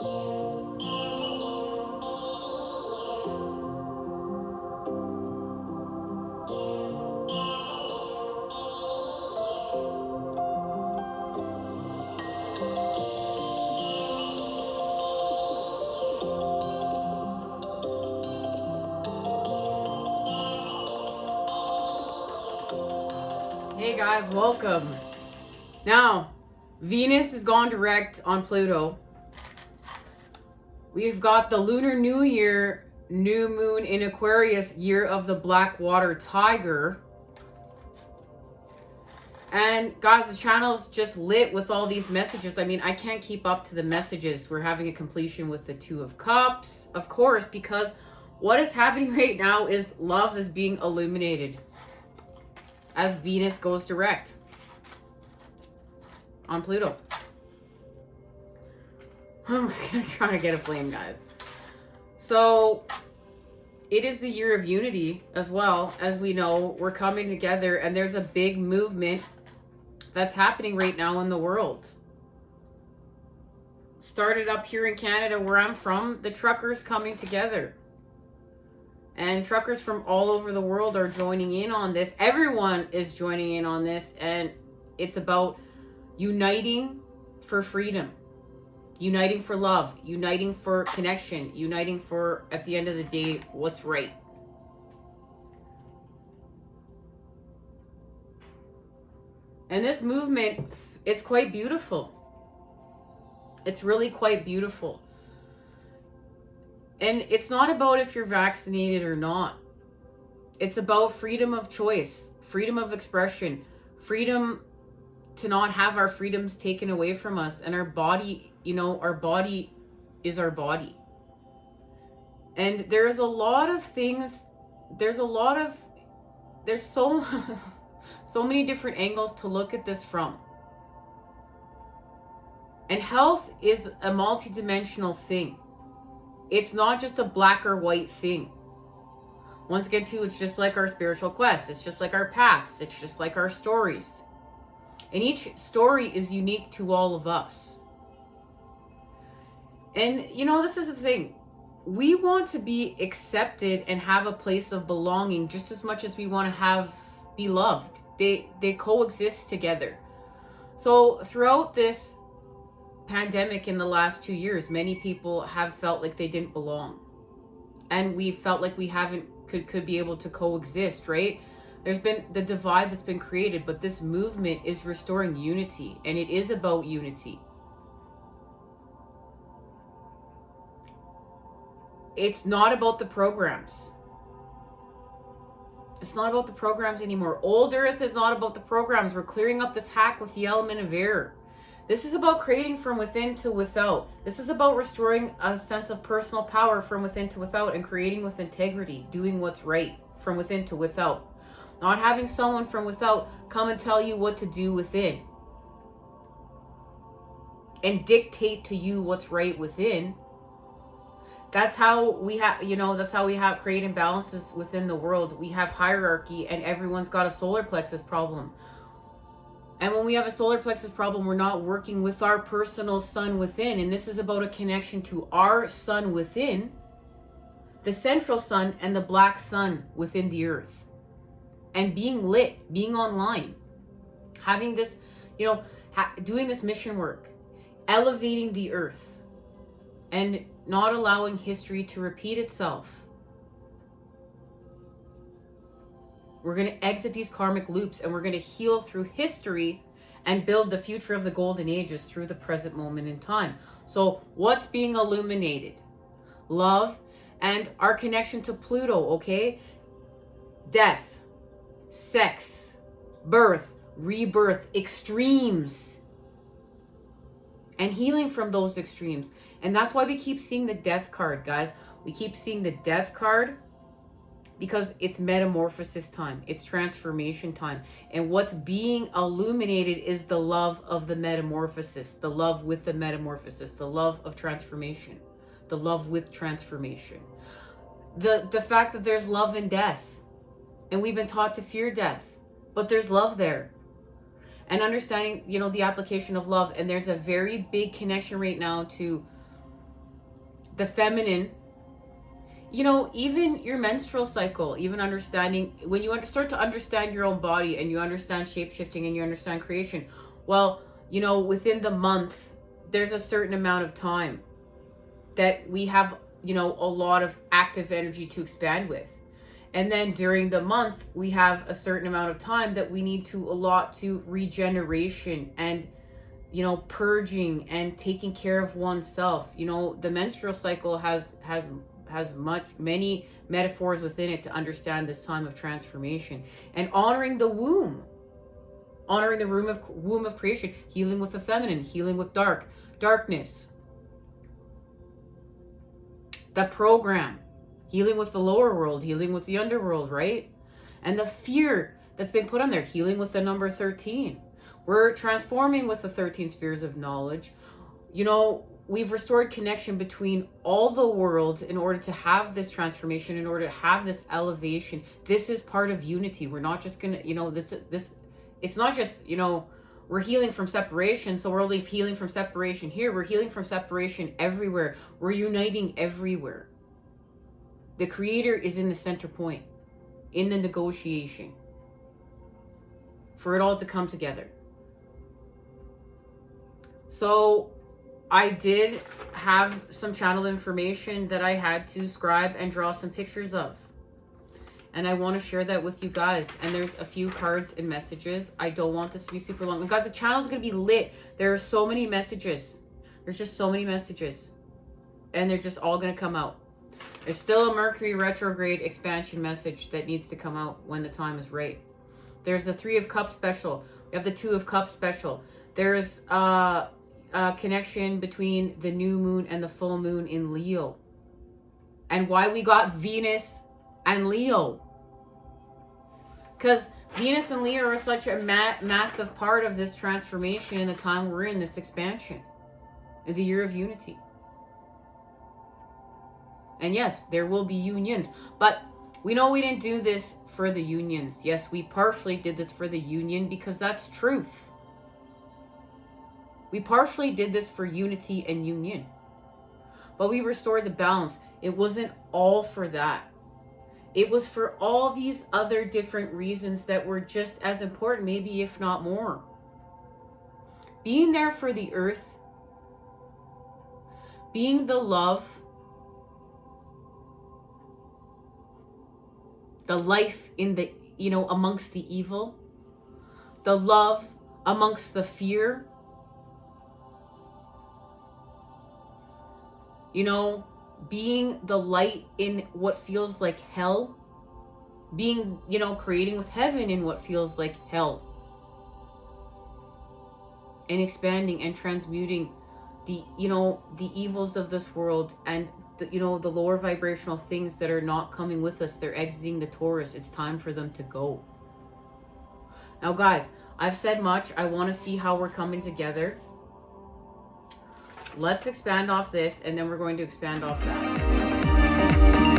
Hey guys, welcome. Now, Venus has gone direct on Pluto. We've got the Lunar New Year, new moon in Aquarius, year of the Blackwater Tiger. And guys, the channel's just lit with all these messages. I mean, I can't keep up to the messages. We're having a completion with the Two of Cups, of course, because what is happening right now is love is being illuminated as Venus goes direct on Pluto. I'm trying to get a flame, guys. So it is the year of unity as well. As we know, we're coming together and there's a big movement that's happening right now in the world. Started up here in Canada where I'm from, the truckers coming together. And truckers from all over the world are joining in on this. Everyone is joining in on this. And it's about uniting for freedom. Uniting for love. Uniting for connection. Uniting for, at the end of the day, what's right. And this movement, it's quite beautiful. It's really quite beautiful. And it's not about if you're vaccinated or not. It's about freedom of choice, freedom of expression, freedom to not have our freedoms taken away from us. And our body, you know, our body is our body. And there's a lot of things, there's so many different angles to look at this from. And health is a multidimensional thing. It's not just a black or white thing. Once again, too, it's just like our spiritual quest. It's just like our paths. It's just like our stories. And each story is unique to all of us. And, you know, this is the thing. We want to be accepted and have a place of belonging just as much as we want to be loved. They coexist together. So throughout this pandemic in the last 2 years, many people have felt like they didn't belong, and we felt like we could be able to coexist, right? There's been the divide that's been created, but this movement is restoring unity, and it is about unity. It's not about the programs. It's not about the programs anymore. Old Earth is not about the programs. We're clearing up this hack with the element of air. This is about creating from within to without. This is about restoring a sense of personal power from within to without and creating with integrity, doing what's right from within to without. Not having someone from without come and tell you what to do within and dictate to you what's right within. That's how we have, that's how we have create imbalances within the world. We have hierarchy and everyone's got a solar plexus problem. And when we have a solar plexus problem, we're not working with our personal sun within. And this is about a connection to our sun within, the central sun and the black sun within the earth. And being lit, being online, having this, doing this mission work, elevating the earth, and not allowing history to repeat itself. We're going to exit these karmic loops and we're going to heal through history and build the future of the golden ages through the present moment in time. So what's being illuminated? Love and our connection to Pluto, okay? Death, sex, birth, rebirth, extremes, and healing from those extremes. And that's why we keep seeing the death card, guys. We keep seeing the death card because it's metamorphosis time. It's transformation time. And what's being illuminated is the love of the metamorphosis, the love with the metamorphosis, the love of transformation, the love with transformation. The fact that there's love in death, and we've been taught to fear death, but there's love there. And understanding, the application of love. And there's a very big connection right now to the feminine, you know, even your menstrual cycle, even understanding, when you start to understand your own body and you understand shape-shifting and you understand creation, well, you know, within the month, there's a certain amount of time that we have, you know, a lot of active energy to expand with. And then during the month, we have a certain amount of time that we need to allot to regeneration and, you know, purging and taking care of oneself. You know, the menstrual cycle has many metaphors within it to understand this time of transformation and honoring the womb, honoring the womb of creation, healing with the feminine, healing with darkness, the program, healing with the lower world, healing with the underworld, right? And the fear that's been put on there, healing with the number 13. We're transforming with the 13 spheres of knowledge. You know, we've restored connection between all the worlds in order to have this transformation, in order to have this elevation. This is part of unity. We're not just gonna, you know, it's not just, you know, we're healing from separation, so we're only healing from separation here. We're healing from separation everywhere. We're uniting everywhere. The creator is in the center point, in the negotiation, for it all to come together. So I did have some channel information that I had to scribe and draw some pictures of. And I want to share that with you guys. And there's a few cards and messages. I don't want this to be super long. And guys, the channel is going to be lit. There are so many messages. There's just so many messages. And they're just all going to come out. There's still a Mercury retrograde expansion message that needs to come out when the time is right. There's the 3 of Cups special. We have the 2 of Cups special. There's a connection between the new moon and the full moon in Leo. And why we got Venus and Leo. Because Venus and Leo are such a massive part of this transformation in the time we're in, this expansion. In the year of unity. And yes, there will be unions. But we know we didn't do this for the unions. Yes, we partially did this for the union because that's truth. We partially did this for unity and union. But we restored the balance. It wasn't all for that. It was for all these other different reasons that were just as important, maybe if not more. Being there for the earth, being the love, the life in the, you know, amongst the evil, the love amongst the fear, you know, being the light in what feels like hell, being, you know, creating with heaven in what feels like hell, and expanding and transmuting the, you know, the evils of this world and the, you know, the lower vibrational things that are not coming with us. They're exiting the Taurus. It's time for them to go. Now guys, I've said much. I want to see how we're coming together. Let's expand off this, and then we're going to expand off that.